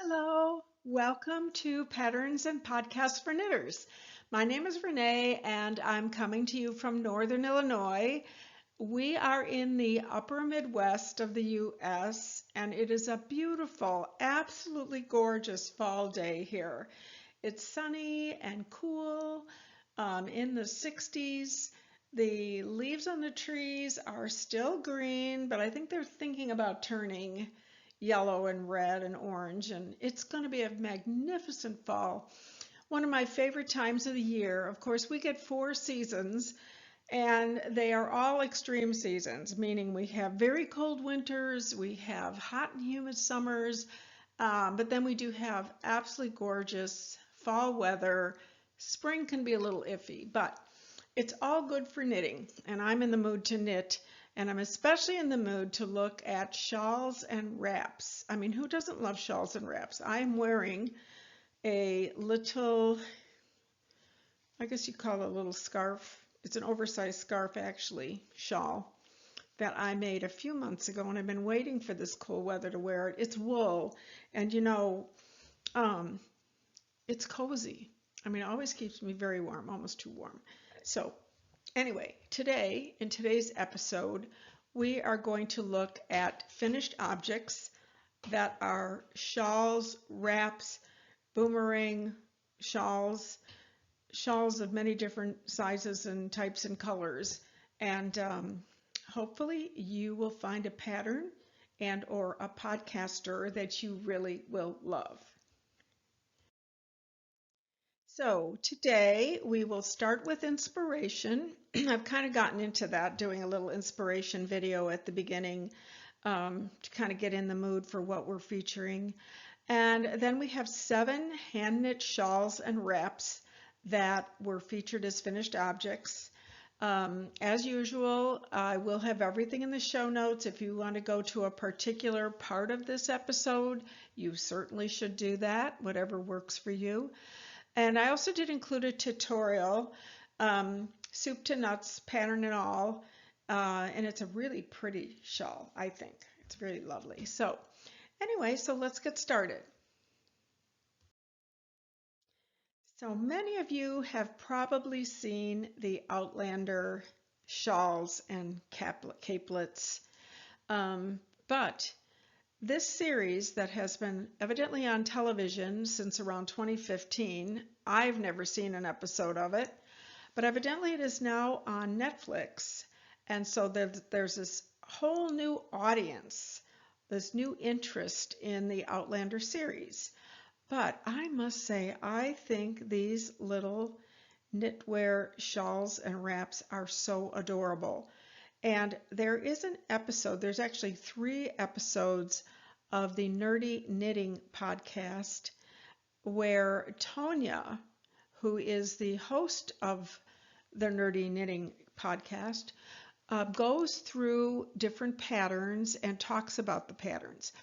Hello, welcome to Patterns and Podcasts for Knitters. My name is Renee and I'm coming to you from Northern Illinois. We are in the upper Midwest of the US and it is a beautiful, absolutely gorgeous fall day here. It's sunny and cool, in the 60s. The leaves on the trees are still green, but I think they're thinking about turning yellow and red and orange, and it's going to be a magnificent fall. One of my favorite times of the year. Of course, we get 4 seasons, and they are all extreme seasons, meaning we have very cold winters, we have hot and humid summers, but then we do have absolutely gorgeous fall weather. Spring can be a little iffy, but it's all good for knitting, and I'm in the mood to knit, and I'm especially in the mood to look at shawls and wraps. I mean, who doesn't love shawls and wraps? I'm wearing a little, I guess you call it a little scarf. It's an oversized scarf, actually, shawl that I made a few months ago, and I've been waiting for this cool weather to wear it. It's wool, and um, it's cozy. I mean, it always keeps me very warm, almost too warm. So anyway, today, in today's episode, we are going to look at finished objects that are shawls, wraps, boomerang shawls, shawls of many different sizes and types and colors. And hopefully you will find a pattern and or a podcaster that you really will love. So today we will start with inspiration. I've kind of gotten into that, doing a little inspiration video at the beginning, to kind of get in the mood for what we're featuring. And then we have 7 hand knit shawls and wraps that were featured as finished objects. As usual, I will have everything in the show notes. If you want to go to a particular part of this episode, you certainly should do that, whatever works for you. And I also did include a tutorial, soup to nuts, pattern and all, and it's a really pretty shawl, I think. It's really lovely. So anyway, so let's get started. So many of you have probably seen the Outlander shawls and capelets, but this series that has been evidently on television since around 2015, I've never seen an episode of it, but evidently it is now on Netflix. And so there's this whole new audience, this new interest in the Outlander series. But I must say, I think these little knitwear shawls and wraps are so adorable. And there is an episode, there's actually 3 episodes of the Nerdy Knitting podcast where Tonya, who is the host of the Nerdy Knitting podcast, goes through different patterns and talks about the patterns.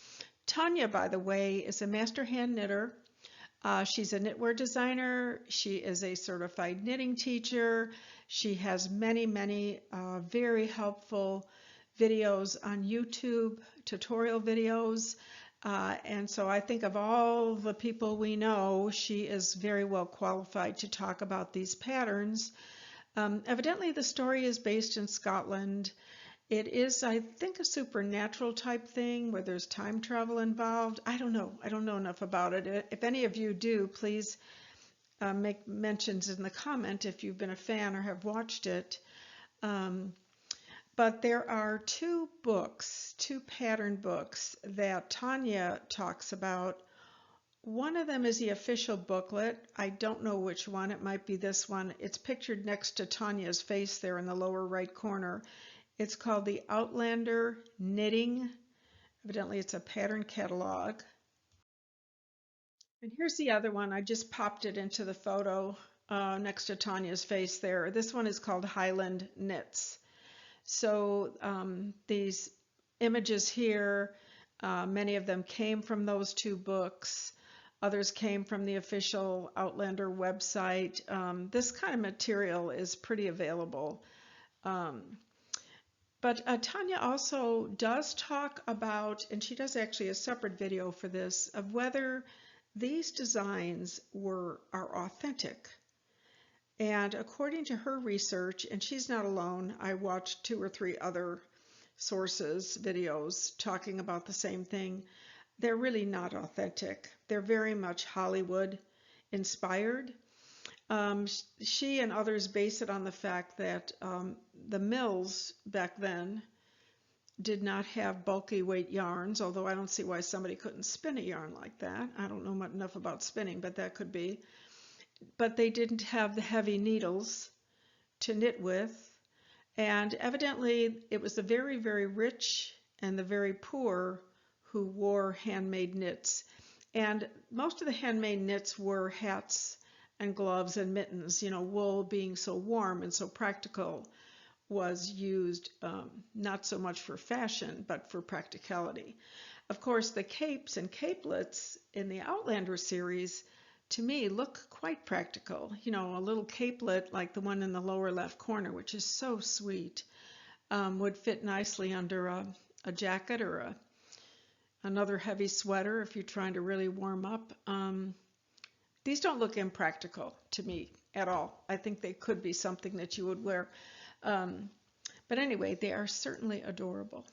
Tonya, by the way, is a master hand knitter. She's a knitwear designer. She is a certified knitting teacher. She has many, many very helpful videos on YouTube, tutorial videos. And so I think of all the people we know, she is very well qualified to talk about these patterns. Evidently, the story is based in Scotland. It is, I think, a supernatural type thing where there's time travel involved. I don't know. I don't know enough about it. If any of you do, please make mentions in the comment if you've been a fan or have watched it. But there are 2 books, 2 pattern books that Tonya talks about. One of them is the official booklet. I don't know which one. It might be this one. It's pictured next to Tonya's face there in the lower right corner. It's called the Outlander Knitting. Evidently, it's a pattern catalog. And here's the other one. I just popped it into the photo next to Tonya's face there. This one is called Highland Knits. So these images here, many of them came from those 2 books. Others came from the official Outlander website. This kind of material is pretty available. But Tanya also does talk about, and she does actually a separate video for this, of whether these designs are authentic. And according to her research, and she's not alone, I watched 2 or 3 other sources, videos talking about the same thing. They're really not authentic. They're very much Hollywood inspired. She and others base it on the fact that the mills back then did not have bulky weight yarns, although I don't see why somebody couldn't spin a yarn like that. I don't know enough about spinning, but that could be. But they didn't have the heavy needles to knit with, and evidently it was the very, very rich and the very poor who wore handmade knits. And most of the handmade knits were hats and gloves and mittens. You know, wool being so warm and so practical was used not so much for fashion, but for practicality. Of course, the capes and capelets in the Outlander series, to me, look quite practical. You know, a little capelet like the one in the lower left corner, which is so sweet, would fit nicely under a jacket or another heavy sweater if you're trying to really warm up. These don't look impractical to me at all. I think they could be something that you would wear. But anyway, they are certainly adorable.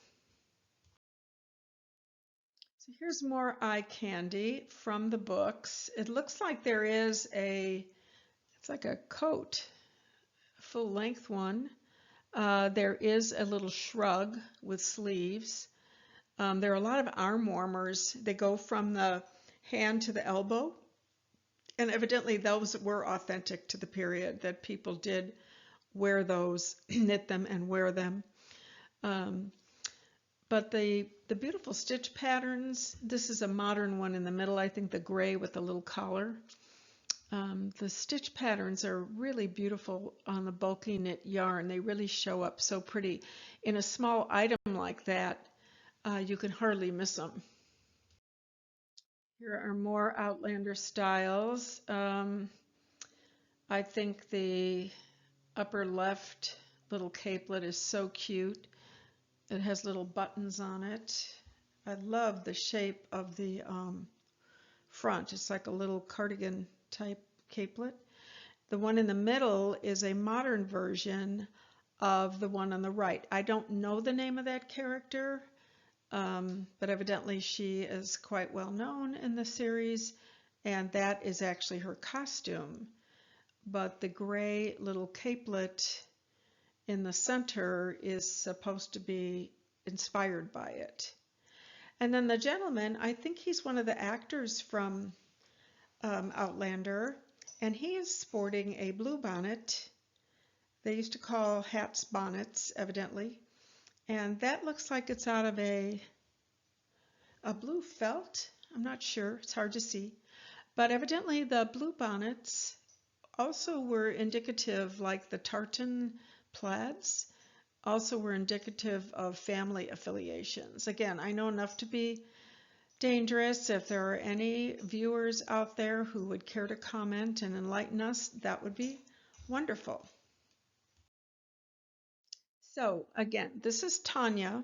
So here's more eye candy from the books. It looks like there is it's like a coat, full length one. There is a little shrug with sleeves. There are a lot of arm warmers. They go from the hand to the elbow. And evidently those were authentic to the period, that people did wear those, knit them and wear them. But the beautiful stitch patterns, this is a modern one in the middle, I think the gray with the little collar. The stitch patterns are really beautiful on the bulky knit yarn. They really show up so pretty. In a small item like that, you can hardly miss them. Here are more Outlander styles. I think the upper left little capelet is so cute. It has little buttons on it. I love the shape of the front. It's like a little cardigan type capelet. The one in the middle is a modern version of the one on the right. I don't know the name of that character, but evidently she is quite well known in the series, and that is actually her costume. But the gray little capelet in the center is supposed to be inspired by it. And then the gentleman, I think he's one of the actors from Outlander, and he is sporting a blue bonnet. They used to call hats bonnets, evidently. And that looks like it's out of a blue felt. I'm not sure. It's hard to see. But evidently the blue bonnets also were indicative, like the tartan plaids, also were indicative of family affiliations. Again, I know enough to be dangerous. If there are any viewers out there who would care to comment and enlighten us, that would be wonderful. So again, this is Tanya,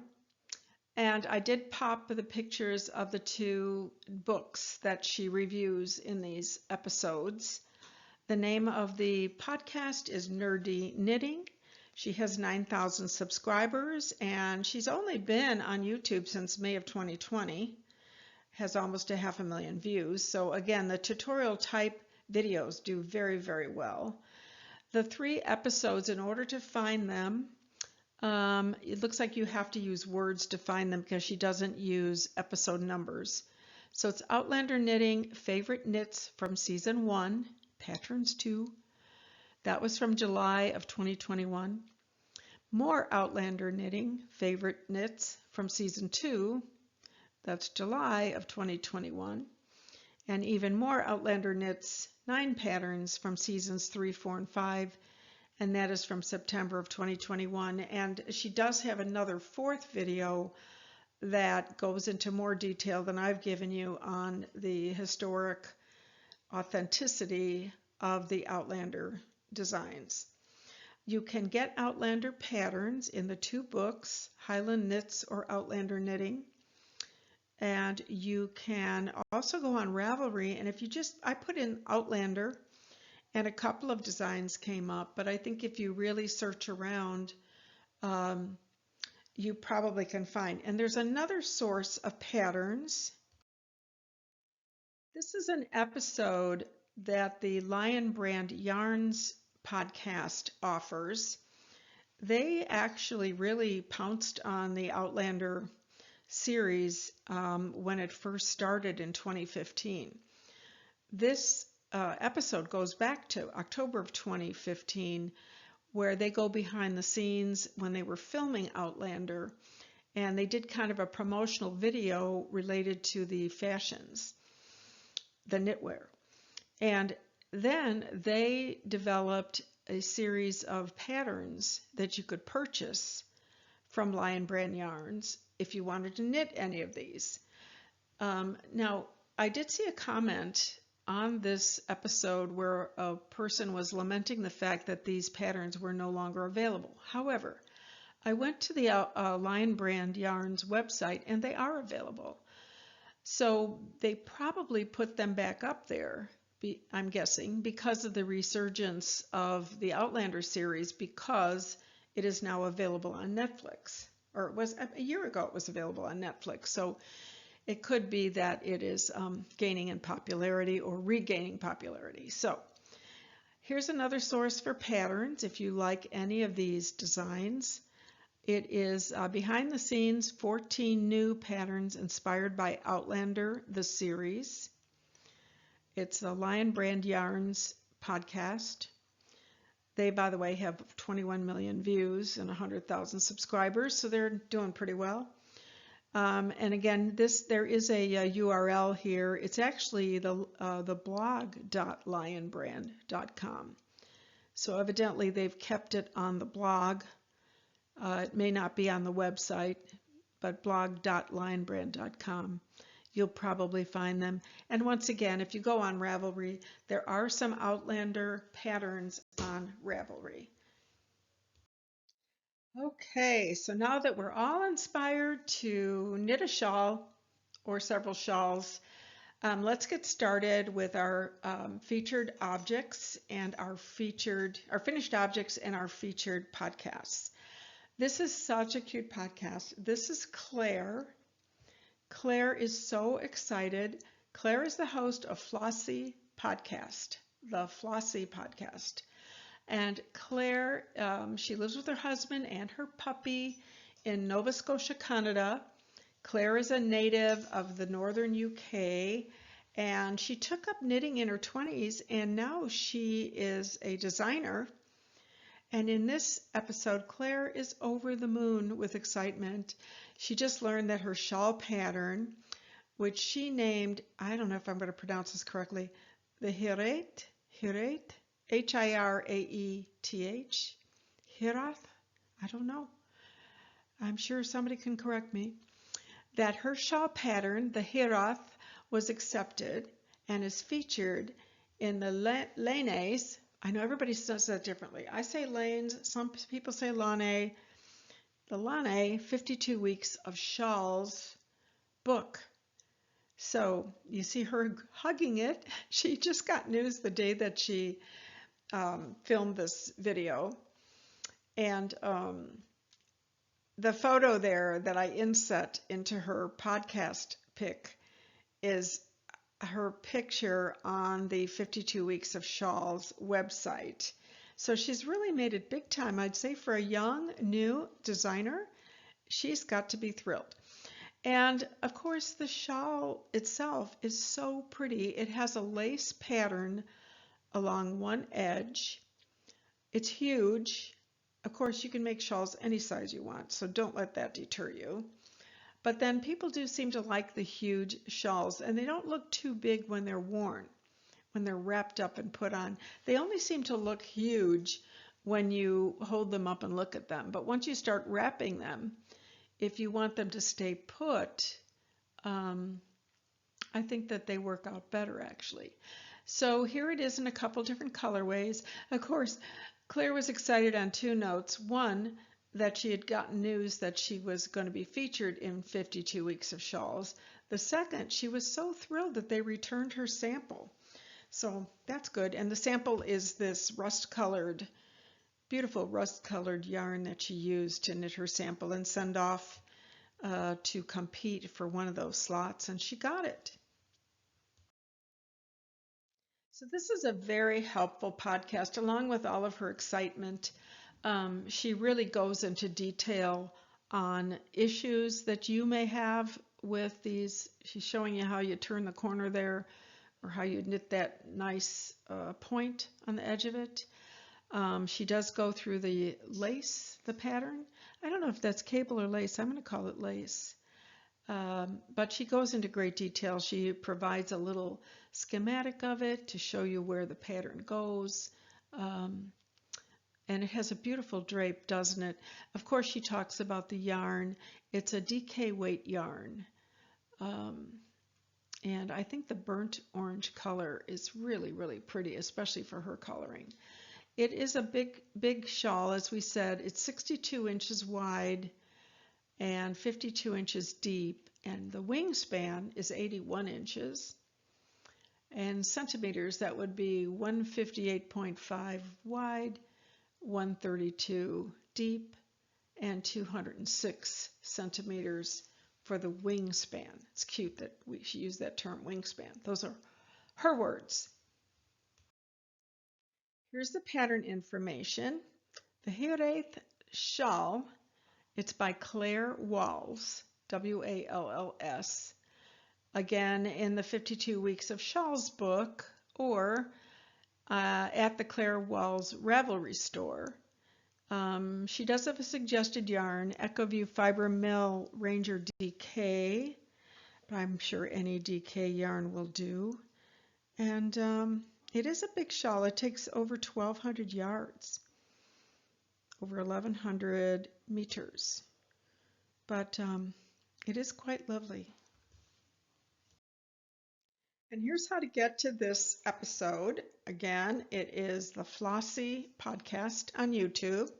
and I did pop the pictures of the 2 books that she reviews in these episodes. The name of the podcast is Nerdy Knitting. She has 9,000 subscribers, and she's only been on YouTube since May of 2020, has almost 500,000 views. So again, the tutorial type videos do very, very well. The 3 episodes, in order to find them, it looks like you have to use words to find them because she doesn't use episode numbers. So it's Outlander Knitting, Favorite Knits from Season 1, Patterns 2. That was from July of 2021. More Outlander Knitting, Favorite Knits from Season 2. That's July of 2021. And even more Outlander Knits, 9 patterns from Seasons 3, 4, and 5. And that is from September of 2021. And she does have another 4th video that goes into more detail than I've given you on the historic authenticity of the Outlander designs. You can get Outlander patterns in the 2 books, Highland Knits or Outlander Knitting. And you can also go on Ravelry, and if you I put in Outlander, and a couple of designs came up, but I think if you really search around, you probably can find. And there's another source of patterns. This is an episode that the Lion Brand Yarns podcast offers. They actually really pounced on the Outlander series when it first started in 2015. This episode goes back to October of 2015, where they go behind the scenes when they were filming Outlander, and they did kind of a promotional video related to the fashions, the knitwear. And then they developed a series of patterns that you could purchase from Lion Brand Yarns if you wanted to knit any of these. Now, I did see a comment on this episode where a person was lamenting the fact that these patterns were no longer available. However, I went to the Lion Brand Yarns website and they are available. So they probably put them back up there, I'm guessing, because of the resurgence of the Outlander series, because it is now available on Netflix. Or it was a year ago it was available on Netflix. So it could be that it is gaining in popularity or regaining popularity. So here's another source for patterns if you like any of these designs. It is behind the scenes 14 new patterns inspired by Outlander, the series. It's the Lion Brand Yarns podcast. They, by the way, have 21 million views and 100,000 subscribers, so they're doing pretty well. And again, there is a URL here. It's actually the blog.lionbrand.com. So evidently they've kept it on the blog. It may not be on the website, but blog.lionbrand.com. You'll probably find them. And once again, if you go on Ravelry, there are some Outlander patterns on Ravelry. Okay, so now that we're all inspired to knit a shawl or several shawls, let's get started with our featured objects and our finished objects and our featured podcasts. This is such a cute podcast. This is Claire. Claire is so excited. Claire is the host of Flossie Podcast, the Flossie Podcast. And Claire, she lives with her husband and her puppy in Nova Scotia, Canada. Claire is a native of the northern UK, and she took up knitting in her 20s, and now she is a designer. And in this episode, Claire is over the moon with excitement. She just learned that her shawl pattern, which she named, I don't know if I'm going to pronounce this correctly, the Hiraeth, H-I-R-A-E-T-H, Hiraeth, I don't know. I'm sure somebody can correct me. That her shawl pattern, the Hiraeth, was accepted and is featured in the Lanes. I know everybody says that differently. I say lanes, some people say Lane. The Lane 52 Weeks of Shawls book. So you see her hugging it. She just got news the day that she filmed this video. And the photo there that I inset into her podcast pic is her picture on the 52 Weeks of Shawls website. So she's really made it big time. I'd say for a young, new designer, she's got to be thrilled. And of course, the shawl itself is so pretty. It has a lace pattern along one edge. It's huge. Of course, you can make shawls any size you want, so don't let that deter you. But then people do seem to like the huge shawls, and they don't look too big when they're worn, when they're wrapped up and put on. They only seem to look huge when you hold them up and look at them. But once you start wrapping them, if you want them to stay put, I think that they work out better actually. So here it is in a couple different colorways. Of course, Claire was excited on two notes. One, that she had gotten news that she was going to be featured in 52 Weeks of Shawls. The second, she was so thrilled that they returned her sample. So that's good. And the sample is this rust-colored, beautiful rust-colored yarn that she used to knit her sample and send off to compete for one of those slots, and she got it. So this is a very helpful podcast, along with all of her excitement. She really goes into detail on issues that you may have with these. She's showing you how you turn the corner there, or how you knit that nice point on the edge of it. She does go through the lace, the pattern. I don't know if that's cable or lace. I'm going to call it lace. But she goes into great detail. She provides a little schematic of it to show you where the pattern goes. And it has a beautiful drape, doesn't it? Of course, she talks about the yarn. It's a DK weight yarn. And I think the burnt orange color is really, really pretty, especially for her coloring. It is a big shawl, as we said. It's 62 inches wide and 52 inches deep, and the wingspan is 81 inches. And centimeters, that would be 158.5 wide, 132 deep, and 206 centimeters for the wingspan. It's cute that she used that term, wingspan. Those are her words. Here's the pattern information. The Wraps Shawl, it's by Claire Walls, W-A-L-L-S. Again, in the 52 Weeks of Shawls book, or at the Claire Walls Ravelry store. She does have a suggested yarn, EcoView Fiber Mill Ranger DK, but I'm sure any DK yarn will do. And it is a big shawl. It takes over 1,200 yards, over 1,100 meters, but it is quite lovely. And here's how to get to this episode. Again, it is the Flossie podcast on YouTube.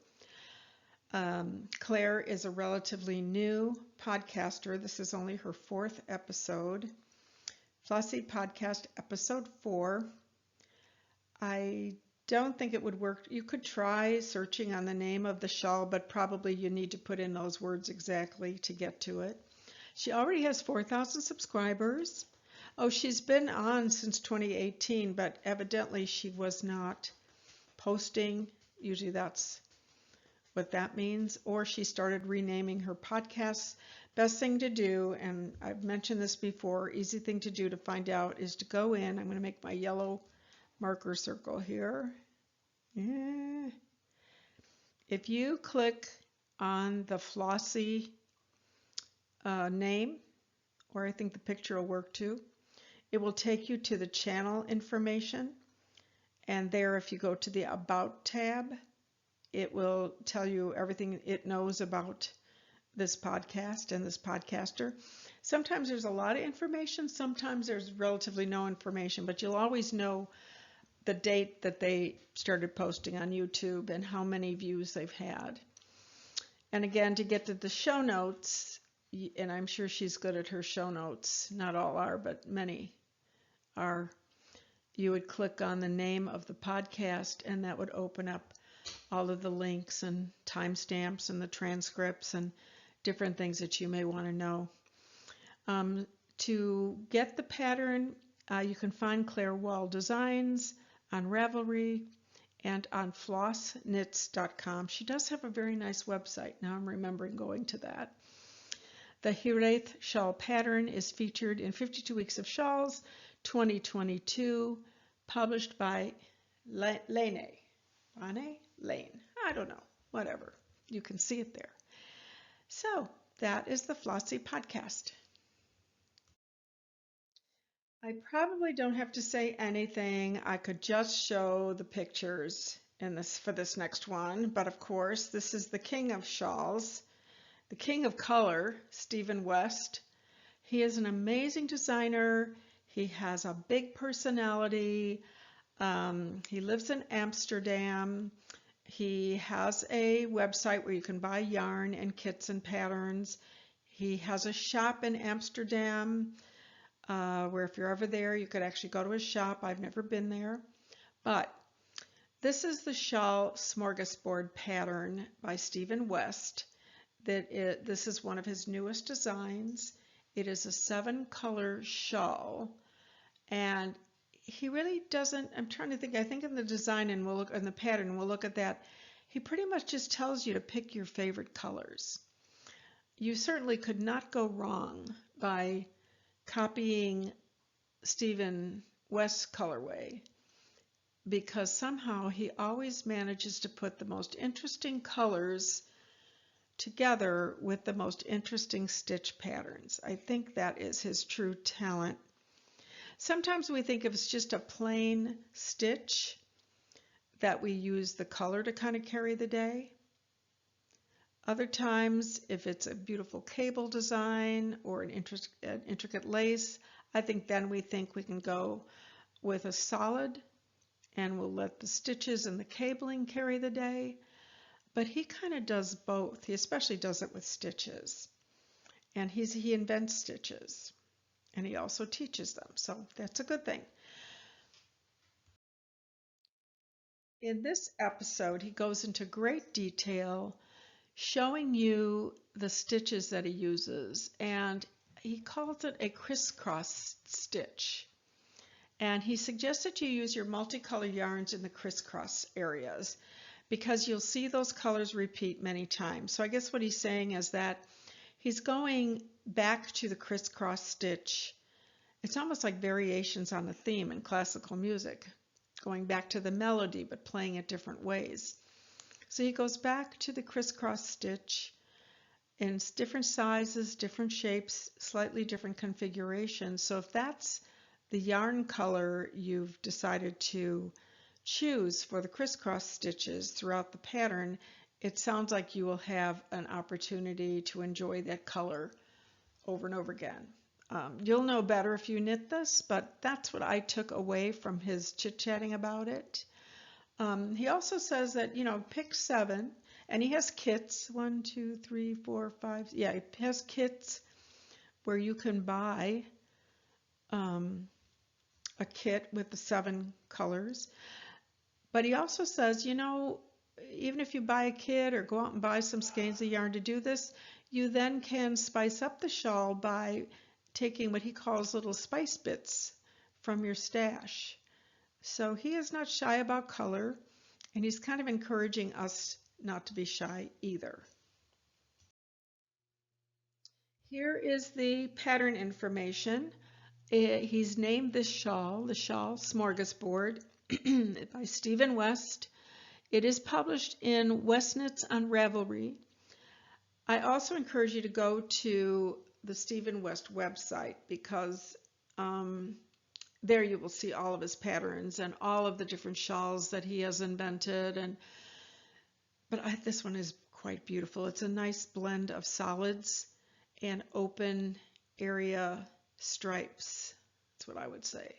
Claire is a relatively new podcaster. This is only her 4th episode. Flossie podcast episode 4. I don't think it would work. You could try searching on the name of the shawl, but probably you need to put in those words exactly to get to it. She already has 4,000 subscribers. Oh, she's been on since 2018, but evidently she was not posting. Usually that's what that means. Or she started renaming her podcasts. Best thing to do, and I've mentioned this before, easy thing to do to find out is to go in. I'm going to make my yellow marker circle here. If you click on the Flossie name, or I think the picture will work too, it will take you to the channel information, and there, if you go to the About tab, it will tell you everything it knows about this podcast and this podcaster. Sometimes there's a lot of information, sometimes there's relatively no information, but you'll always know the date that they started posting on YouTube and how many views they've had. And again, to get to the show notes, and I'm sure she's good at her show notes, not all are, but many are, you would click on the name of the podcast, and that would open up all of the links and timestamps and the transcripts and different things that you may want to know. To get the pattern, you can find Claire Wall Designs on Ravelry and on flossknits.com. She does have a very nice website. Now I'm remembering going to that. The Wraps Shawl pattern is featured in 52 Weeks of Shawls 2022, published by Lane. I don't know, whatever. You can see it there. So that is the Flossie podcast. I probably don't have to say anything. I could just show the pictures in this for this next one. But of course, this is the king of shawls, the king of color, Stephen West. He is an amazing designer. He has a big personality. He lives in Amsterdam. He has a website where you can buy yarn and kits and patterns. He has a shop in Amsterdam where if you're ever there, you could actually go to his shop. I've never been there. But this is the shawl Smorgasbord pattern by Stephen West. This is one of his newest designs. It is a 7-color shawl, and he really doesn't, I'm trying to think, I think in the design and we'll look in the pattern, we'll look at that. He pretty much just tells you to pick your favorite colors. You certainly could not go wrong by copying Stephen West's colorway, because somehow he always manages to put the most interesting colors together with the most interesting stitch patterns. I think that is his true talent. Sometimes we think if it's just a plain stitch that we use the color to kind of carry the day. Other times, if it's a beautiful cable design or an intricate lace, I think then we think we can go with a solid and we'll let the stitches and the cabling carry the day. But he kind of does both. He especially does it with stitches. And he invents stitches. And he also teaches them. So that's a good thing. In this episode, he goes into great detail showing you the stitches that he uses. And he calls it a crisscross stitch. And he suggests that you use your multicolored yarns in the crisscross areas, because you'll see those colors repeat many times. So I guess what he's saying is that he's going back to the crisscross stitch. It's almost like variations on a theme in classical music, going back to the melody but playing it different ways. So he goes back to the crisscross stitch in different sizes, different shapes, slightly different configurations. So if that's the yarn color you've decided to choose for the crisscross stitches throughout the pattern, it sounds like you will have an opportunity to enjoy that color over and over again. You'll know better if you knit this, but that's what I took away from his chit-chatting about it. He also says that, pick 7, and he has kits, 1, 2, 3, 4, 5. Yeah, he has kits where you can buy a kit with the 7 colors. But he also says, even if you buy a kit or go out and buy some skeins of yarn to do this, you then can spice up the shawl by taking what he calls little spice bits from your stash. So he is not shy about color, and he's kind of encouraging us not to be shy either. Here is the pattern information. He's named this shawl, the shawl Smorgasbord, by Stephen West. It is published in West Knits on Ravelry. I also encourage you to go to the Stephen West website, because there you will see all of his patterns and all of the different shawls that he has invented. But this one is quite beautiful. It's a nice blend of solids and open area stripes. That's what I would say.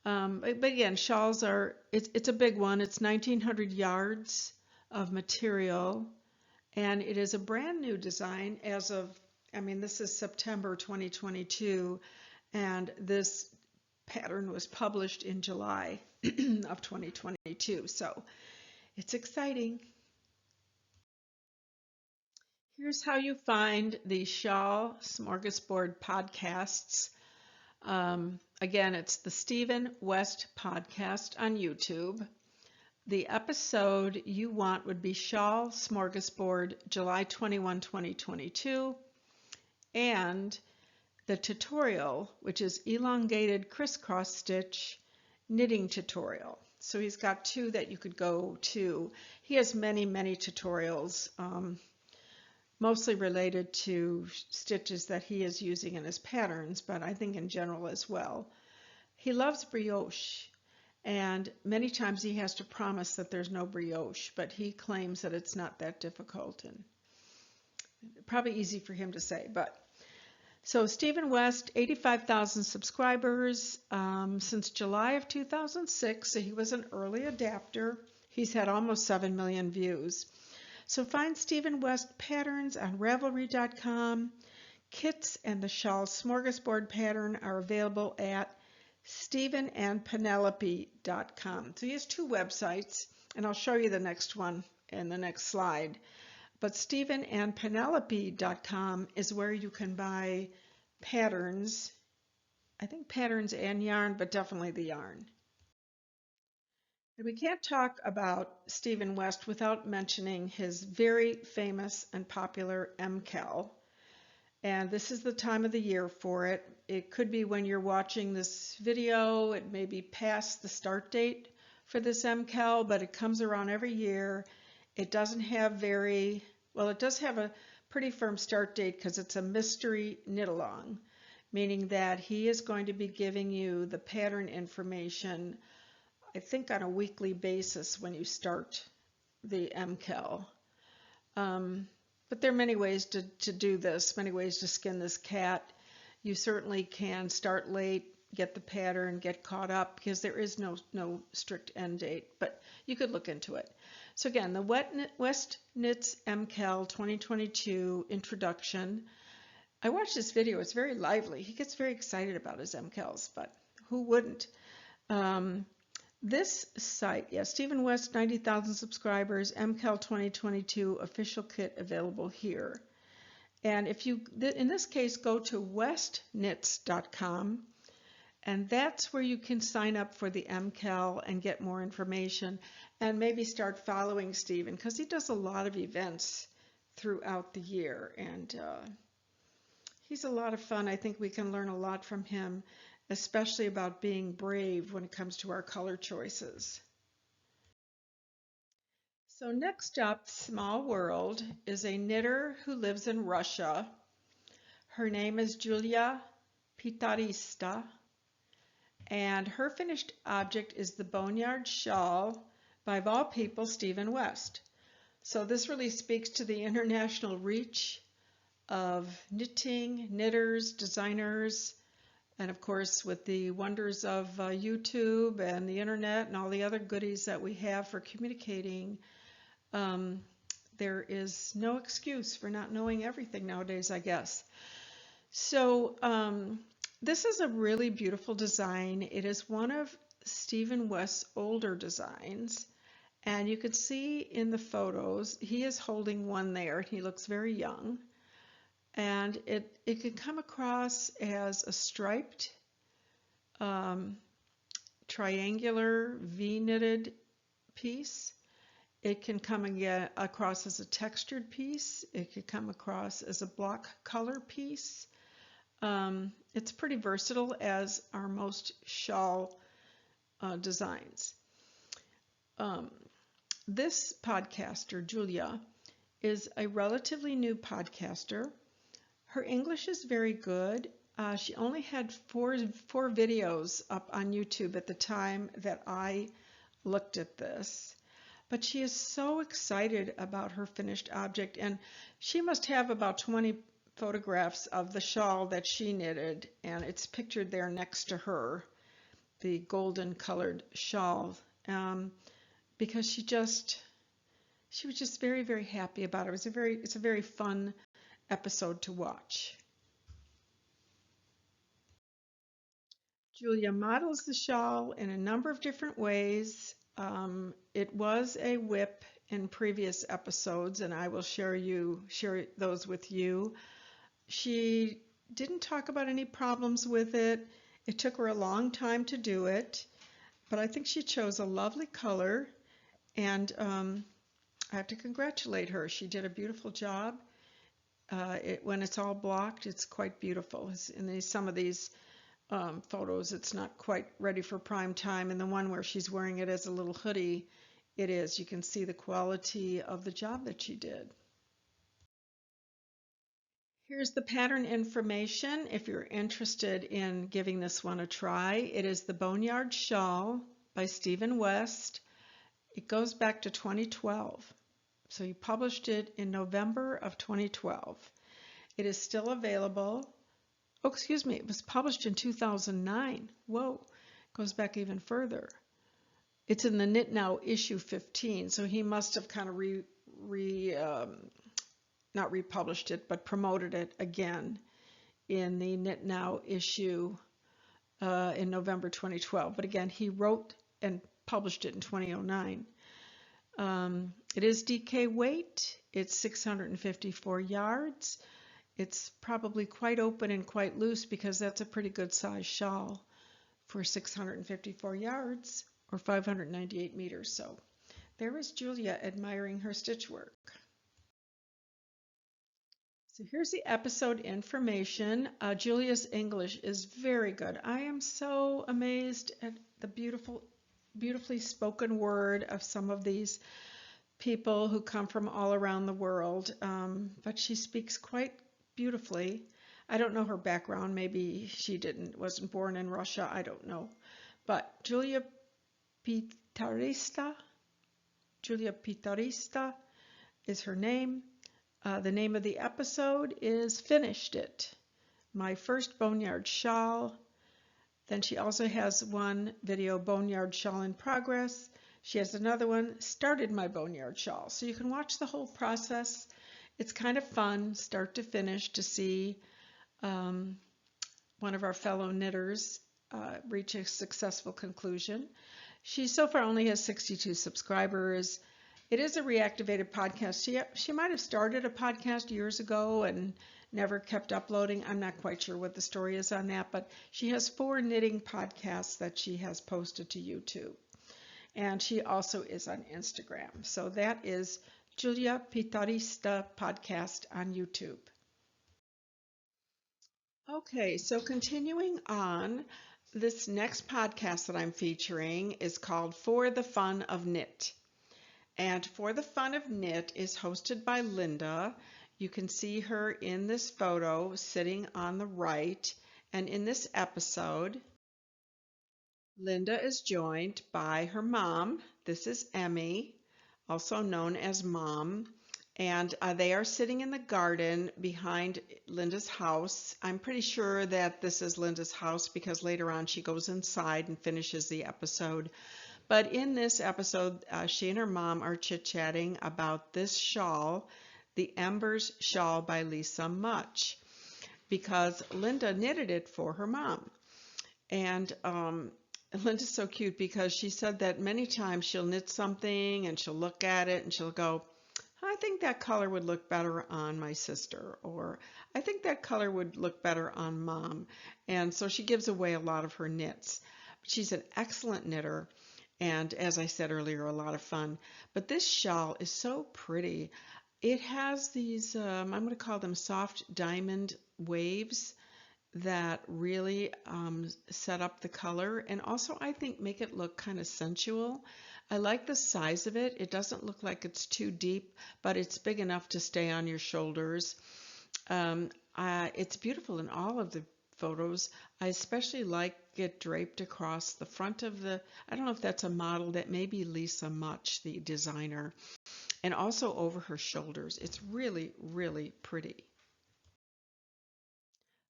But again, shawls it's a big one. It's 1,900 yards of material, and it is a brand new design as of, this is September 2022, and this pattern was published in July of 2022. So it's exciting. Here's how you find the Shawl Smorgasbord podcasts. Again, it's the Stephen West podcast on YouTube. The episode you want would be Shawl Smorgasbord, July 21, 2022, and the tutorial, which is elongated crisscross stitch knitting tutorial. So he's got 2 that you could go to. He has many, many tutorials, mostly related to stitches that he is using in his patterns, but I think in general as well. He loves brioche, and many times he has to promise that there's no brioche, but he claims that it's not that difficult, and probably easy for him to say. But so Stephen West, 85,000 subscribers since July of 2006, so he was an early adapter. He's had almost 7 million views. So find Stephen West patterns on Ravelry.com. Kits and the Shawl Smorgasbord pattern are available at StephenandPenelope.com. So he has two websites, and I'll show you the next one in the next slide. But StephenandPenelope.com is where you can buy patterns. I think patterns and yarn, but definitely the yarn. And we can't talk about Stephen West without mentioning his very famous and popular MCAL. And this is the time of the year for it. It could be when you're watching this video, it may be past the start date for this MCAL, but it comes around every year. It doesn't have it does have a pretty firm start date because it's a mystery knit along, meaning that he is going to be giving you the pattern information, I think, on a weekly basis when you start the MCAL. But there are many ways to do this, many ways to skin this cat. You certainly can start late, get the pattern, get caught up, because there is no strict end date, but you could look into it. So again, the West Knits MCAL 2022 introduction. I watched this video, it's very lively. He gets very excited about his MCALs, but who wouldn't? This site, Stephen West, 90,000 subscribers, MCAL 2022 official kit available here. And if you, in this case, go to westknits.com, and that's where you can sign up for the MCAL and get more information, and maybe start following Stephen, because he does a lot of events throughout the year, and he's a lot of fun. I think we can learn a lot from him, especially about being brave when it comes to our color choices. So next up, Small World, is a knitter who lives in Russia. Her name is Julia Pitarista, and her finished object is the Boneyard Shawl by, of all people, Stephen West. So this really speaks to the international reach of knitting, knitters, designers, and of course with the wonders of YouTube and the internet and all the other goodies that we have for communicating, there is no excuse for not knowing everything nowadays, I guess. So this is a really beautiful design. It is one of Stephen West's older designs, and you can see in the photos he is holding one there. He looks very young, and it can come across as a striped triangular V-knitted piece. It can come across as a textured piece. It could come across as a block color piece. It's pretty versatile, as are most shawl designs. This podcaster, Julia, is a relatively new podcaster. Her English is very good. She only had four videos up on YouTube at the time that I looked at this. But she is so excited about her finished object, and she must have about 20 photographs of the shawl that she knitted, and it's pictured there next to her, the golden colored shawl, because she was just very, very happy about it. It's a very fun episode to watch. Julia models the shawl in a number of different ways. It was a whip in previous episodes, and I will share those with you. She didn't talk about any problems with it. It took her a long time to do it, but I think she chose a lovely color, and I have to congratulate her. She did a beautiful job. When it's all blocked, it's quite beautiful. In some of these photos, it's not quite ready for prime time, and the one where she's wearing it as a little hoodie, it is. You can see the quality of the job that she did. Here's the pattern information if you're interested in giving this one a try. It is the Boneyard Shawl by Stephen West. It goes back to 2012. So he published it in November of 2012. It is still available. Oh, excuse me, it was published in 2009. Whoa, goes back even further. It's in the Knit Now issue 15, so he must have kind of not republished it, but promoted it again in the Knit Now issue in November 2012. But again, he wrote and published it in 2009. It is DK weight. It's 654 yards. It's probably quite open and quite loose because that's a pretty good size shawl for 654 yards or 598 meters. So there is Julia admiring her stitch work. So here's the episode information. Julia's English is very good. I am so amazed at the beautifully spoken word of some of these people who come from all around the world, but she speaks quite beautifully. I don't know her background. Maybe she wasn't born in Russia. I don't know. But Julia Pitarista is her name. The name of the episode is Finished It, my first boneyard shawl. Then she also has one video, Boneyard Shawl in Progress. She has another one, Started My Boneyard Shawl. So you can watch the whole process. It's kind of fun, start to finish, to see one of our fellow knitters reach a successful conclusion. She so far only has 62 subscribers. It is a reactivated podcast. She might have started a podcast years ago and never kept uploading. I'm not quite sure what the story is on that, but she has 4 knitting podcasts that she has posted to YouTube. And she also is on Instagram. So that is Julia Pitarista Podcast on YouTube. Okay, so continuing on, this next podcast that I'm featuring is called For the Fun of Knit. And For the Fun of Knit is hosted by Linda. You can see her in this photo sitting on the right. And in this episode, Linda is joined by her mom. This is Emmy, also known as Mom. And they are sitting in the garden behind Linda's house. I'm pretty sure that this is Linda's house because later on she goes inside and finishes the episode. But in this episode, she and her mom are chit-chatting about this shawl, the Embers Shawl by Lisa Much, because Linda knitted it for her mom. And Linda's so cute because she said that many times she'll knit something and she'll look at it and she'll go, I think that color would look better on my sister, or I think that color would look better on Mom. And so she gives away a lot of her knits. She's an excellent knitter. And as I said earlier, a lot of fun. But this shawl is so pretty. It has these, I'm going to call them soft diamond waves that really set up the color and also I think make it look kind of sensual. I like the size of it. It doesn't look like it's too deep, but it's big enough to stay on your shoulders. It's beautiful in all of the photos. I especially like it draped across the front of the, I don't know if that's a model, that may be Lisa Much, the designer, and also over her shoulders. It's really, really pretty.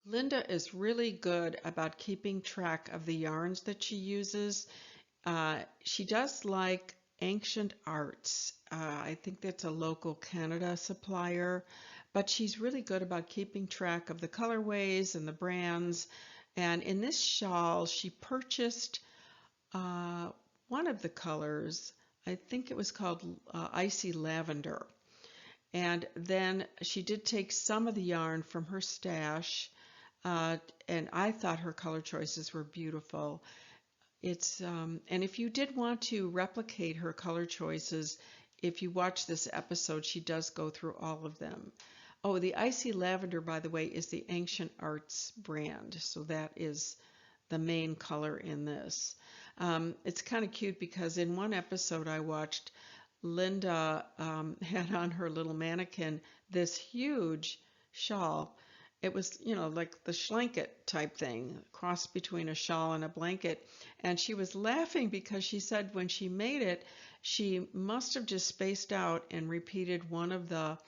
Linda is really good about keeping track of the yarns that she uses. She does like Ancient Arts. I think that's a local Canada supplier, but she's really good about keeping track of the colorways and the brands. And in this shawl, she purchased one of the colors. I think it was called Icy Lavender. And then she did take some of the yarn from her stash, and I thought her color choices were beautiful. It's and if you did want to replicate her color choices, if you watch this episode, she does go through all of them. Oh, the Icy Lavender, by the way, is the Ancient Arts brand, so that is the main color in this. It's kind of cute because in one episode I watched, Linda had on her little mannequin this huge shawl. It was, you know, like the schlanket type thing, cross between a shawl and a blanket. And she was laughing because she said when she made it, she must have just spaced out and repeated one of the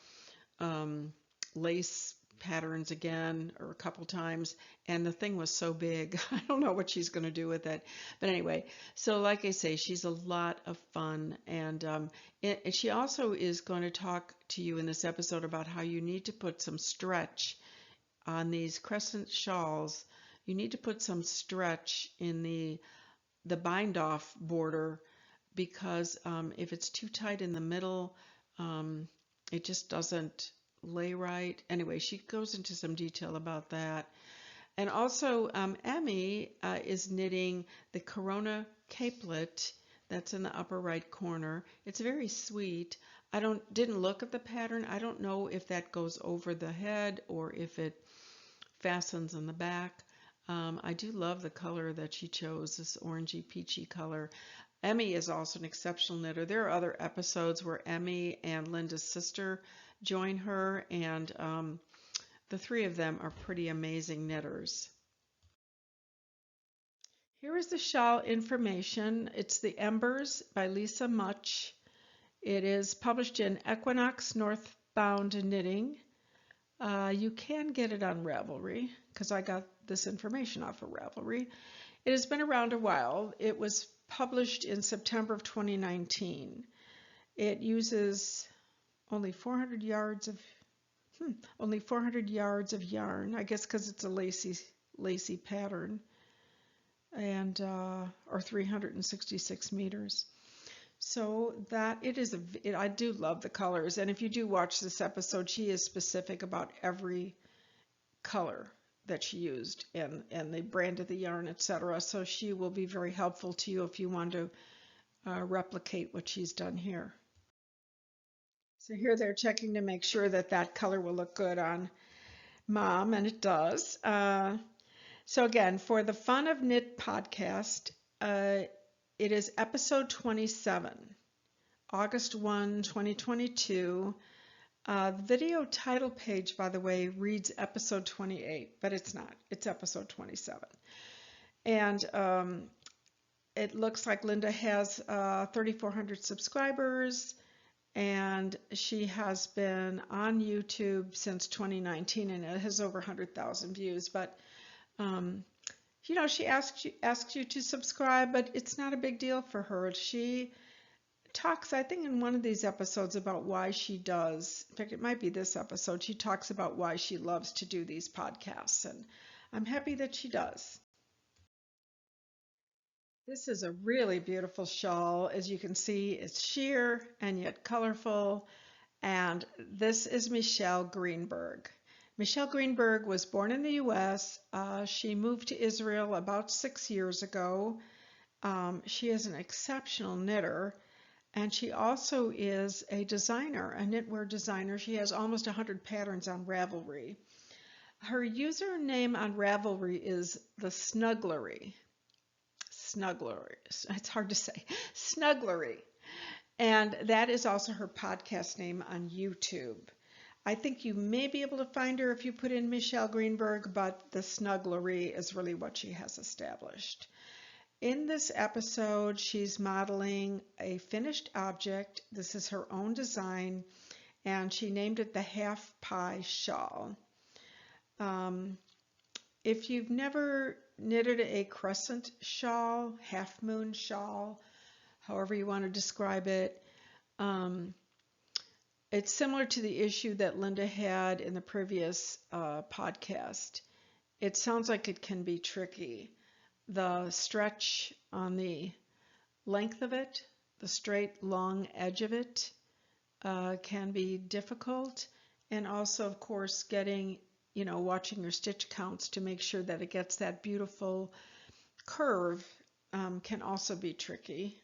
lace patterns again, or a couple times, and the thing was so big. I don't know what she's going to do with it. But anyway, so like I say, she's a lot of fun, and she also is going to talk to you in this episode about how you need to put some stretch on these crescent shawls. You need to put some stretch in the bind off border, because if it's too tight in the middle, it just doesn't lay right. Anyway, she goes into some detail about that. And also, Emmy is knitting the Corona Capelet that's in the upper right corner. It's very sweet. I didn't look at the pattern. I don't know if that goes over the head or if it fastens in the back. I do love the color that she chose, this orangey peachy color. Emmy is also an exceptional knitter. There are other episodes where Emmy and Linda's sister join her, and the three of them are pretty amazing knitters. Here is the shawl information. It's the Embers by Lisa Much. It is published in Equinox Northbound Knitting. You can get it on Ravelry, because I got this information off of Ravelry. It has been around a while. It was published in September of 2019. It uses only 400 yards of yarn, I guess because it's a lacy pattern, and or 366 meters. So that I do love the colors, and if you do watch this episode, she is specific about every color that she used and the brand of the yarn, etc. So she will be very helpful to you if you want to replicate what she's done here. So here they're checking to make sure that that color will look good on Mom, and it does. So again, for the Fun of Knit podcast, it is episode 27, August 1, 2022. The video title page, by the way, reads episode 28, but it's not. It's episode 27. And it looks like Linda has 3,400 subscribers, and she has been on YouTube since 2019, and it has over 100,000 views. But you know, she asks you to subscribe, but it's not a big deal for her. She talks, I think, in one of these episodes about why she does. In fact, it might be this episode. She talks about why she loves to do these podcasts, and I'm happy that she does. This is a really beautiful shawl. As you can see, it's sheer and yet colorful, and this is Michelle Greenberg. Michelle Greenberg was born in the U.S. She moved to Israel about 6 years ago. She is an exceptional knitter, and she also is a designer, a knitwear designer. She has almost 100 patterns on Ravelry. Her username on Ravelry is the Snugglery. Snugglery. It's hard to say. Snugglery. And that is also her podcast name on YouTube. I think you may be able to find her if you put in Michelle Greenberg, but the Snugglery is really what she has established. In this episode, she's modeling a finished object. This is her own design, and she named it the Half Pie Shawl. If you've never knitted a crescent shawl, half moon shawl, however you want to describe it, it's similar to the issue that Linda had in the previous podcast. It sounds like it can be tricky. The stretch on the length of it, the straight long edge of it, can be difficult, and also, of course, watching your stitch counts to make sure that it gets that beautiful curve can also be tricky.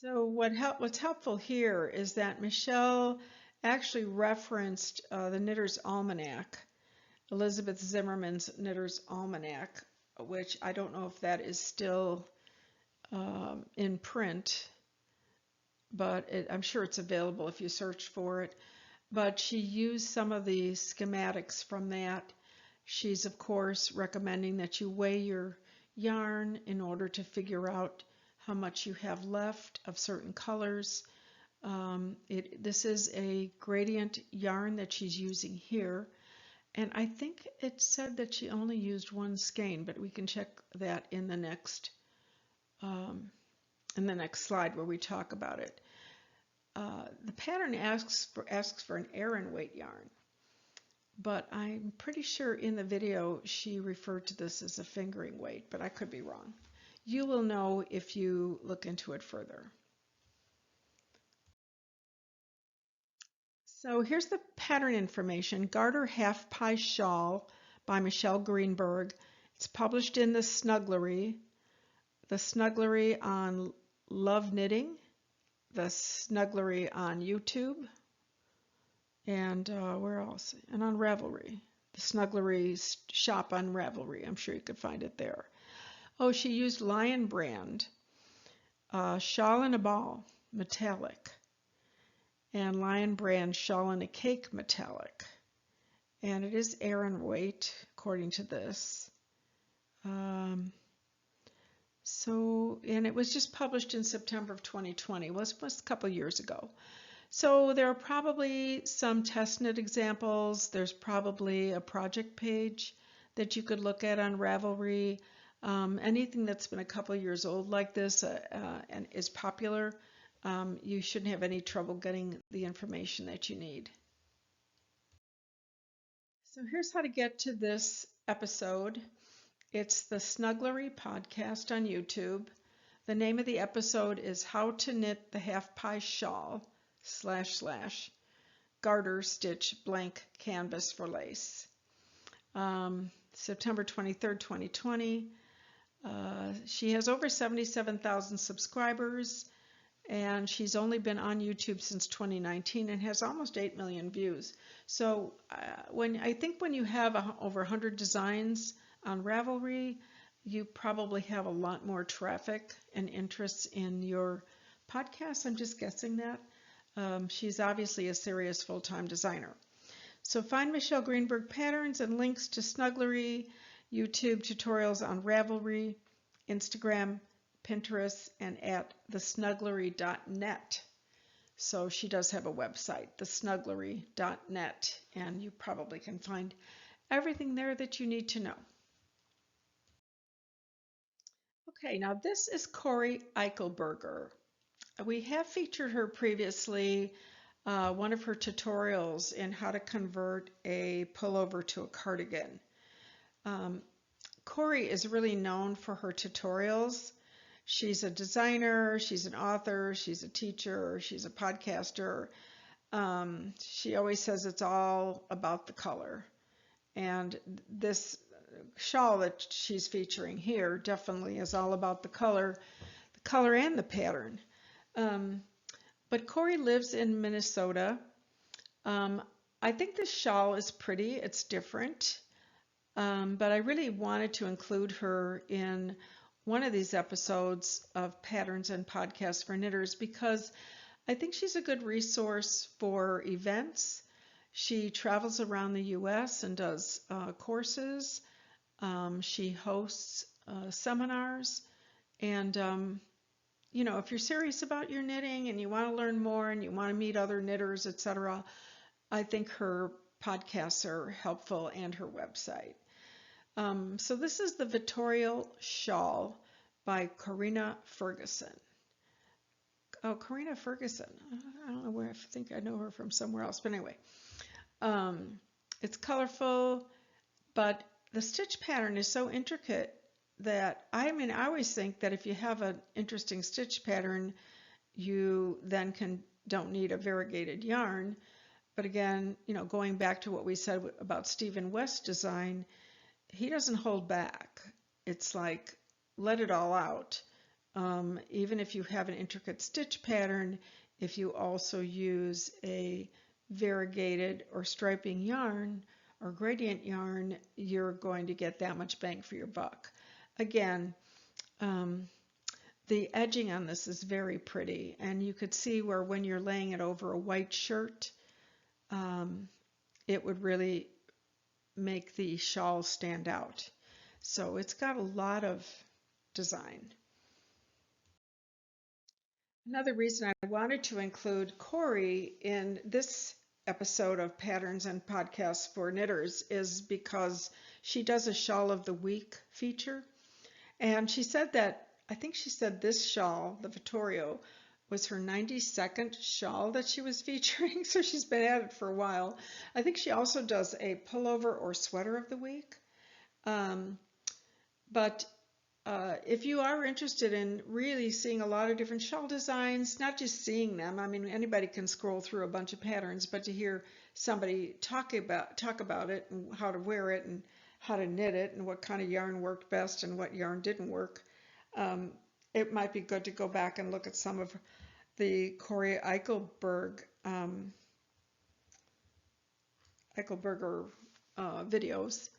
So what's helpful here is that Michelle actually referenced the Knitter's Almanac, Elizabeth Zimmerman's Knitter's Almanac, which I don't know if that is still in print, but I'm sure it's available if you search for it. But she used some of the schematics from that. She's, of course, recommending that you weigh your yarn in order to figure out how much you have left of certain colors. This is a gradient yarn that she's using here, and I think it said that she only used one skein, but we can check that in the next slide where we talk about it. The pattern asks for an Aran weight yarn, but I'm pretty sure in the video she referred to this as a fingering weight, but I could be wrong. You will know if you look into it further. So here's the pattern information. Garter Half Pie Shawl by Michelle Greenberg. It's published in the Snugglery on Love Knitting, the Snugglery on YouTube, and where else? And on Ravelry. The Snugglery shop on Ravelry. I'm sure you could find it there. Oh, she used Lion brand, Shawl in a Ball, metallic, and Lion brand Shawl in a Cake, metallic. And it is Aran weight, according to this. And it was just published in September of 2020. It was a couple years ago. So there are probably some test knit examples. There's probably a project page that you could look at on Ravelry. Anything that's been a couple years old like this and is popular, you shouldn't have any trouble getting the information that you need. So here's how to get to this episode. It's the Snugglery podcast on YouTube. The name of the episode is How to Knit the Half Pie Shawl / Garter Stitch Blank Canvas for Lace. September 23rd, 2020. She has over 77,000 subscribers, and she's only been on YouTube since 2019 and has almost 8 million views. So I think when you have over 100 designs on Ravelry, you probably have a lot more traffic and interests in your podcast. I'm just guessing that. She's obviously a serious full-time designer. So find Michelle Greenberg patterns and links to Snugglery, YouTube tutorials on Ravelry, Instagram, Pinterest, and at thesnugglery.net. So she does have a website, thesnugglery.net, and you probably can find everything there that you need to know. Okay, now this is Corey Eichelberger. We have featured her previously, one of her tutorials in how to convert a pullover to a cardigan. Corey is really known for her tutorials. She's a designer, she's an author, she's a teacher, she's a podcaster. She always says it's all about the color. And this shawl that she's featuring here definitely is all about the color and the pattern. But Corey lives in Minnesota. I think this shawl is pretty, it's different. But I really wanted to include her in one of these episodes of Patterns and Podcasts for Knitters because I think she's a good resource for events. She travels around the U.S. and does courses. She hosts seminars. And, you know, if you're serious about your knitting and you want to learn more and you want to meet other knitters, etc., I think her podcasts are helpful and her website. So this is the Vittorial Shawl by Karina Ferguson. Oh, Karina Ferguson. I don't know where, I think I know her from somewhere else, but anyway. It's colorful, but the stitch pattern is so intricate that, I always think that if you have an interesting stitch pattern, you then don't need a variegated yarn. But again, you know, going back to what we said about Stephen West's design, he doesn't hold back. It's like, let it all out. Even if you have an intricate stitch pattern, if you also use a variegated or striping yarn or gradient yarn, you're going to get that much bang for your buck. Again, the edging on this is very pretty, and you could see where when you're laying it over a white shirt, it would really make the shawl stand out. So it's got a lot of design. Another reason I wanted to include Corey in this episode of Patterns and Podcasts for Knitters is because she does a Shawl of the Week feature. And she said that, I think she said this shawl, the Vittorio, was her 92nd shawl that she was featuring. So she's been at it for a while. I think she also does a pullover or sweater of the week. But if you are interested in really seeing a lot of different shawl designs, not just seeing them, I mean, anybody can scroll through a bunch of patterns, but to hear somebody talk about it and how to wear it and how to knit it and what kind of yarn worked best and what yarn didn't work, it might be good to go back and look at some of the Corey Eichelberger videos.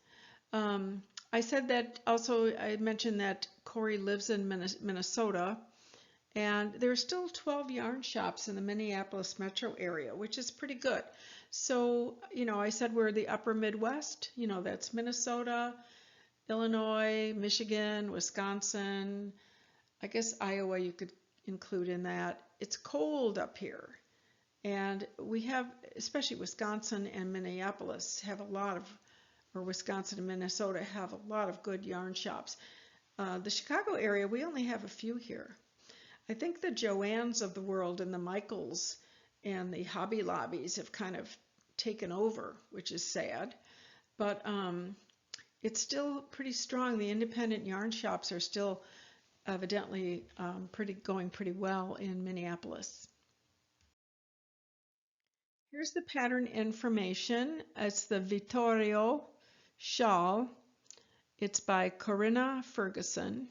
I said that also, I mentioned that Corey lives in Minnesota, and there are still 12 yarn shops in the Minneapolis metro area, which is pretty good. So, I said we're the upper Midwest, that's Minnesota, Illinois, Michigan, Wisconsin, I guess Iowa you could include in that. It's cold up here. And we have, especially Wisconsin and Minneapolis, have a lot of, or Wisconsin and Minnesota have a lot of good yarn shops. The Chicago area, we only have a few here. I think the Joannes of the world and the Michaels and the Hobby Lobbies have kind of taken over, which is sad. But it's still pretty strong. The independent yarn shops are still evidently going pretty well in Minneapolis. Here's the pattern information. It's the Vittorio shawl. It's by Karina Ferguson.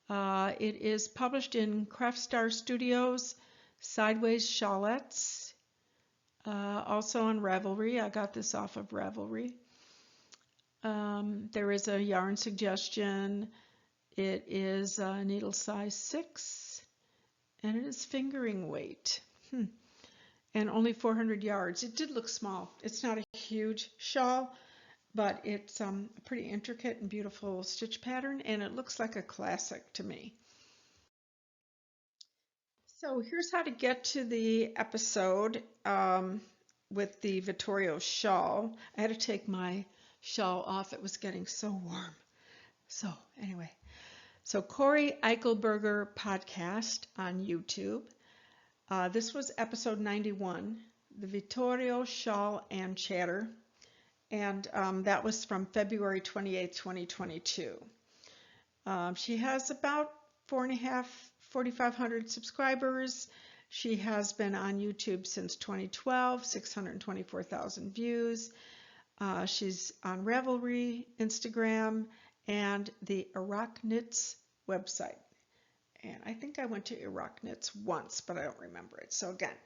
It is published in Craft Star Studios, Sideways Shawlettes, also on Ravelry. I got this off of Ravelry. There is a yarn suggestion. It is needle size 6, and it is fingering weight. And only 400 yards. It did look small. It's not a huge shawl, but it's a pretty intricate and beautiful stitch pattern, and it looks like a classic to me. So here's how to get to the episode with the Vittorio shawl. I had to take my shawl off. It was getting so warm. So anyway, so Corey Eichelberger podcast on YouTube. This was episode 91, the Vittorio shawl and chatter. And that was from February 28, 2022. She has about 4,500 subscribers. She has been on YouTube since 2012, 624,000 views. She's on Ravelry, Instagram, and the Iraq Knits website. And I think I went to Iraq Knits once, but I don't remember it. So again,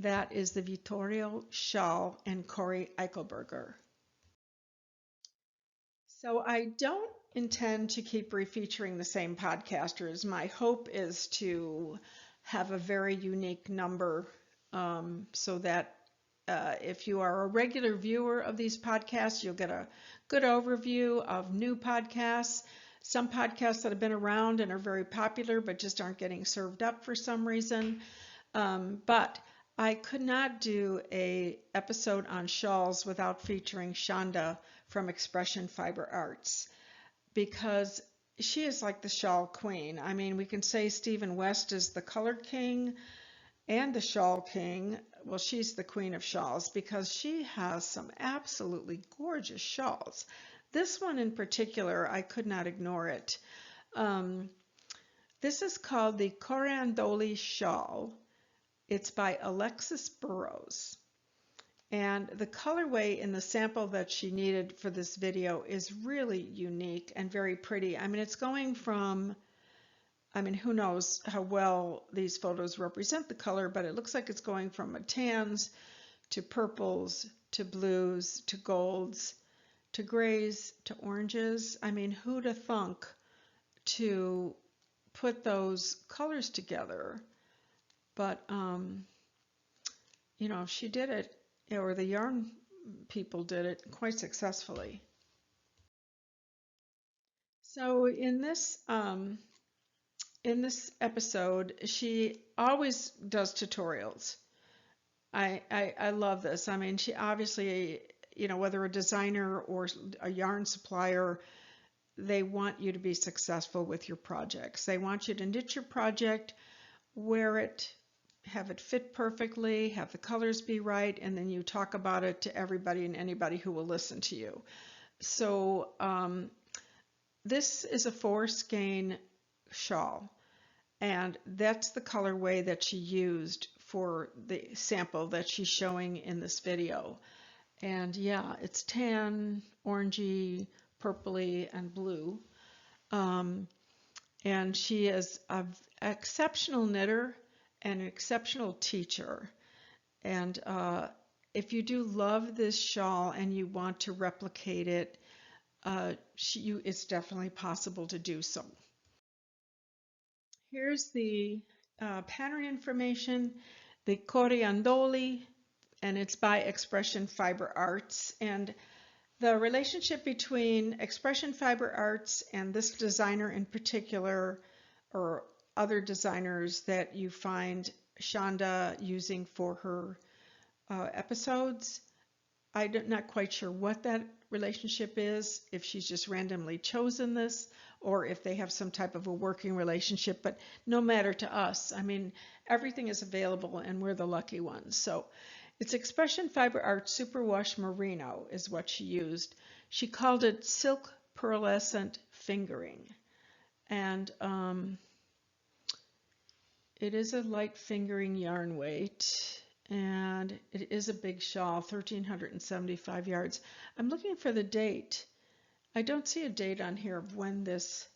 that is the Vittorio shawl and Corey Eichelberger. So I don't intend to keep refeaturing the same podcasters. My hope is to have a very unique number so that if you are a regular viewer of these podcasts, you'll get a good overview of new podcasts. Some podcasts that have been around and are very popular but just aren't getting served up for some reason. But I could not do an episode on shawls without featuring Shonda from Expression Fiber Arts, because she is like the shawl queen. I mean, we can say Stephen West is the color king and the shawl king. Well, she's the queen of shawls because she has some absolutely gorgeous shawls. This one in particular, I could not ignore it. This is called the Corandoli shawl. It's by Alexis Burrows. And the colorway in the sample that she needed for this video is really unique and very pretty. I mean, it's going from, who knows how well these photos represent the color, but it looks like it's going from tans to purples to blues to golds to grays to oranges. I mean, who'd have thunk to put those colors together? But, she did it, or the yarn people did it quite successfully. So in this in this episode, she always does tutorials. I love this. I mean, she obviously, whether a designer or a yarn supplier, they want you to be successful with your projects. They want you to knit your project, wear it, have it fit perfectly, have the colors be right, and then you talk about it to everybody and anybody who will listen to you. So this is a 4-skein shawl, and that's the colorway that she used for the sample that she's showing in this video. And yeah, it's tan, orangey, purpley, and blue. And she is an exceptional knitter and an exceptional teacher. And if you do love this shawl and you want to replicate it, it's definitely possible to do so. Here's the pattern information, the Coriandoli, and it's by Expression Fiber Arts. And the relationship between Expression Fiber Arts and this designer in particular, or other designers that you find Shonda using for her episodes, I'm not quite sure what that relationship is, if she's just randomly chosen this or if they have some type of a working relationship, but no matter to us. I mean, everything is available and we're the lucky ones. So it's Expression Fiber Art Superwash Merino is what she used. She called it Silk Pearlescent Fingering. And it is a light fingering yarn weight. And it is a big shawl, 1,375 yards. I'm looking for the date. I don't see a date on here of when this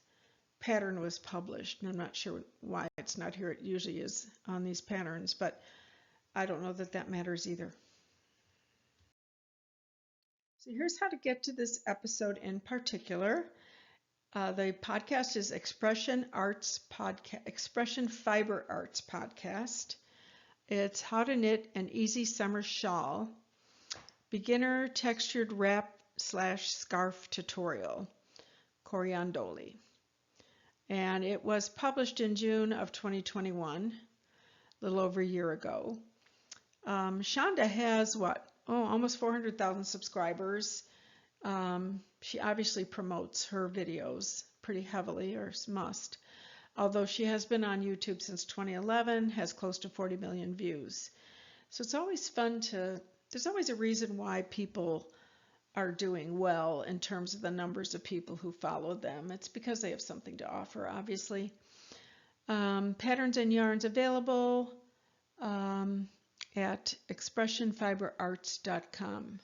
pattern was published, and I'm not sure why it's not here. It usually is on these patterns, but I don't know that that matters either. So here's how to get to this episode in particular. The podcast is Expression Fiber Arts Podcast. It's How to Knit an Easy Summer Shawl, Beginner Textured Wrap/Scarf Tutorial, Coriandoli. And it was published in June of 2021, a little over a year ago. Shonda has almost 400,000 subscribers. She obviously promotes her videos pretty heavily, or must. Although she has been on YouTube since 2011, has close to 40 million views. So it's always fun there's always a reason why people are doing well in terms of the numbers of people who follow them. It's because they have something to offer, obviously. Patterns and yarns available at expressionfiberarts.com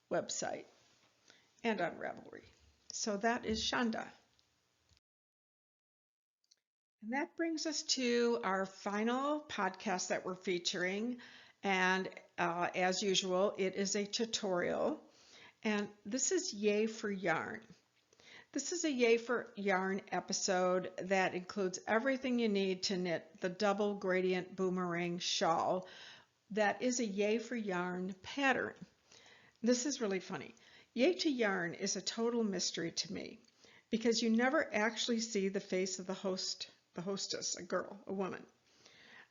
website and on Ravelry. So that is Shonda. And that brings us to our final podcast that we're featuring. And as usual, it is a tutorial. And this is Yay for Yarn. This is a Yay for Yarn episode that includes everything you need to knit the double gradient boomerang shawl. That is a Yay for Yarn pattern. This is really funny. Yay to Yarn is a total mystery to me because you never actually see the face of the hostess, a girl, a woman.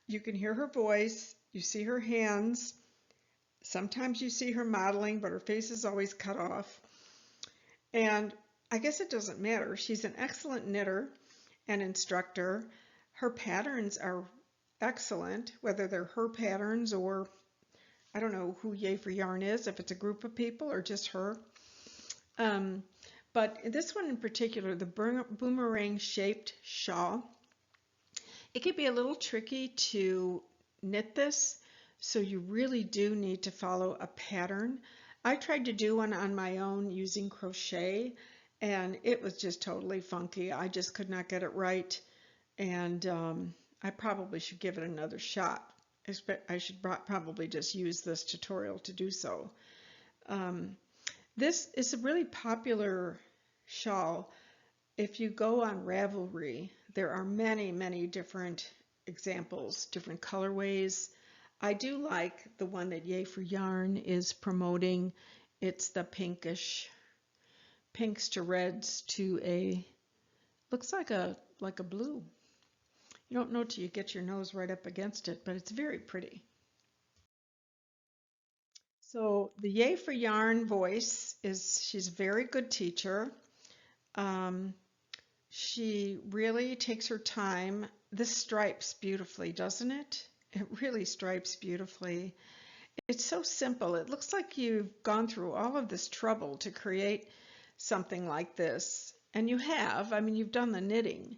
You can hear her voice, you see her hands, sometimes you see her modeling, but her face is always cut off. And I guess it doesn't matter. She's an excellent knitter and instructor. Her patterns are excellent, whether they're her patterns or I don't know who Yay for Yarn is, if it's a group of people or just her. But this one in particular, the boomerang shaped shawl, it can be a little tricky to knit this, so you really do need to follow a pattern. I tried to do one on my own using crochet, and it was just totally funky. I just could not get it right, and I probably should give it another shot. I should probably just use this tutorial to do so. This is a really popular shawl. If you go on Ravelry, there are many, many different examples, different colorways. I do like the one that Yay for Yarn is promoting. It's the pinks to reds to looks like a blue. You don't know till you get your nose right up against it, but it's very pretty. So the Yay for Yarn voice she's a very good teacher. Um, she really takes her time. This stripes beautifully, doesn't it? It really stripes beautifully. It's so simple. It looks like you've gone through all of this trouble to create something like this. And you have. I mean, you've done the knitting,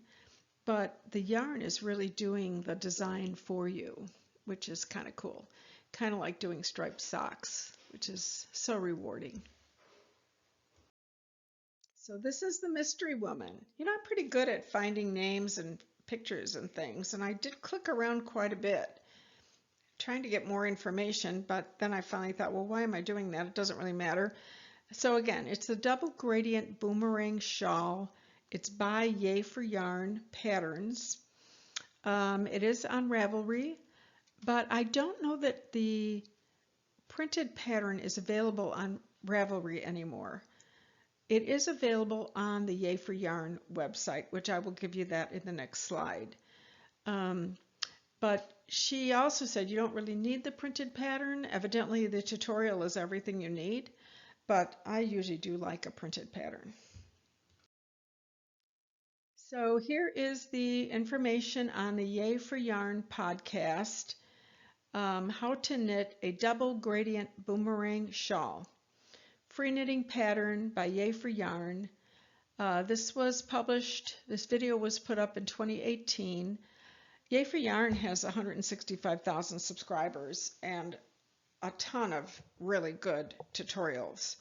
but the yarn is really doing the design for you, which is kind of cool. Kind of like doing striped socks, which is so rewarding. So this is the Mystery Woman. You know, I'm pretty good at finding names and pictures and things, and I did click around quite a bit trying to get more information, but then I finally thought, well, why am I doing that? It doesn't really matter. So again, it's the double gradient boomerang shawl. It's by Yay for Yarn Patterns. It is on Ravelry, but I don't know that the printed pattern is available on Ravelry anymore. It is available on the Yay for Yarn website, which I will give you that in the next slide. But she also said you don't really need the printed pattern. Evidently, the tutorial is everything you need, but I usually do like a printed pattern. So here is the information on the Yay for Yarn podcast, how to knit a double gradient boomerang shawl. Free knitting pattern by Yay for Yarn. This video was put up in 2018. Yay for Yarn has 165,000 subscribers and a ton of really good tutorials.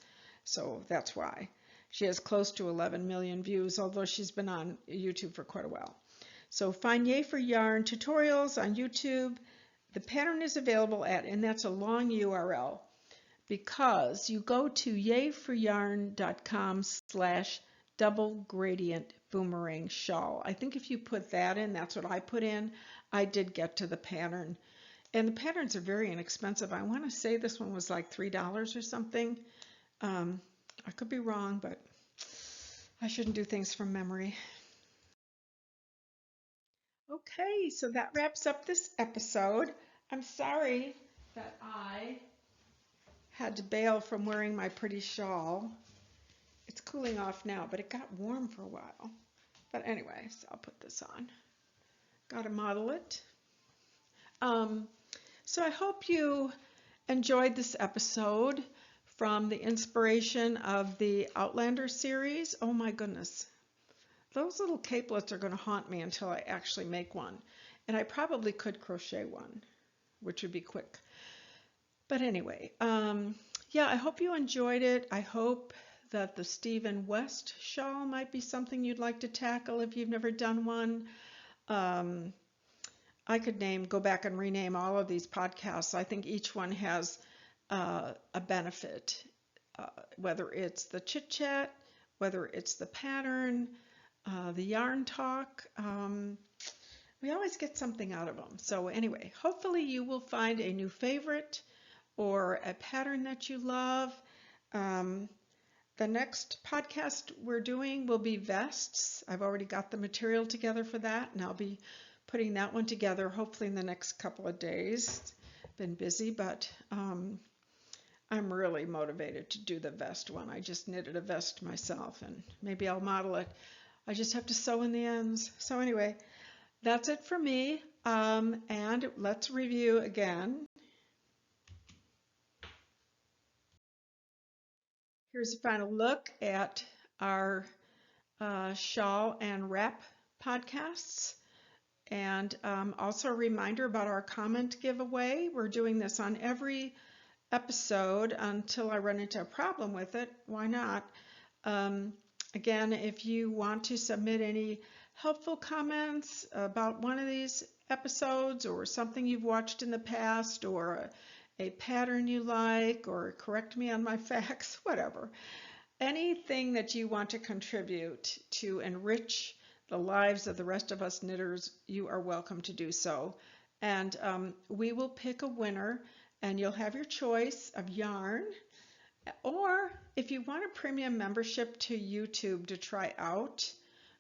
So that's why. She has close to 11 million views, although she's been on YouTube for quite a while. So find Yay for Yarn tutorials on YouTube. The pattern is available at, and that's a long URL, because you go to yayforyarn.com/double gradient boomerang shawl. I think if you put that in, that's what I put in, I did get to the pattern. And the patterns are very inexpensive. I want to say this one was like $3 or something. I could be wrong, but I shouldn't do things from memory. Okay, so that wraps up this episode. I'm sorry that I had to bail from wearing my pretty shawl. It's cooling off now, but it got warm for a while. But anyway, so I'll put this on. Got to model it. So I hope you enjoyed this episode from the inspiration of the Outlander series. Oh my goodness. Those little capelets are going to haunt me until I actually make one. And I probably could crochet one, which would be quick. But anyway, yeah, I hope you enjoyed it. I hope that the Stephen West shawl might be something you'd like to tackle if you've never done one. I could go back and rename all of these podcasts. I think each one has a benefit, whether it's the chit chat, whether it's the pattern, the yarn talk. We always get something out of them. So anyway, hopefully you will find a new favorite or a pattern that you love. The next podcast we're doing will be vests. I've already got the material together for that, and I'll be putting that one together hopefully in the next couple of days. Been busy, but I'm really motivated to do the vest one. I just knitted a vest myself, and maybe I'll model it. I just have to sew in the ends. So anyway, that's it for me, and let's review again. Here's a final look at our shawl and wrap podcasts. And also a reminder about our comment giveaway. We're doing this on every episode until I run into a problem with it. Why not? Again, if you want to submit any helpful comments about one of these episodes or something you've watched in the past or a pattern you like, or correct me on my facts, whatever. Anything that you want to contribute to enrich the lives of the rest of us knitters, you are welcome to do so. And we will pick a winner, and you'll have your choice of yarn. Or if you want a premium membership to YouTube to try out,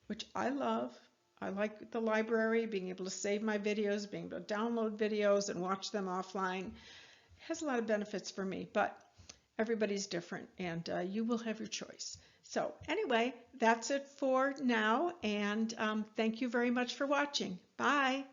which I love, I like the library, being able to save my videos, being able to download videos and watch them offline. It has a lot of benefits for me, but everybody's different, and you will have your choice. So anyway, that's it for now, and thank you very much for watching. Bye.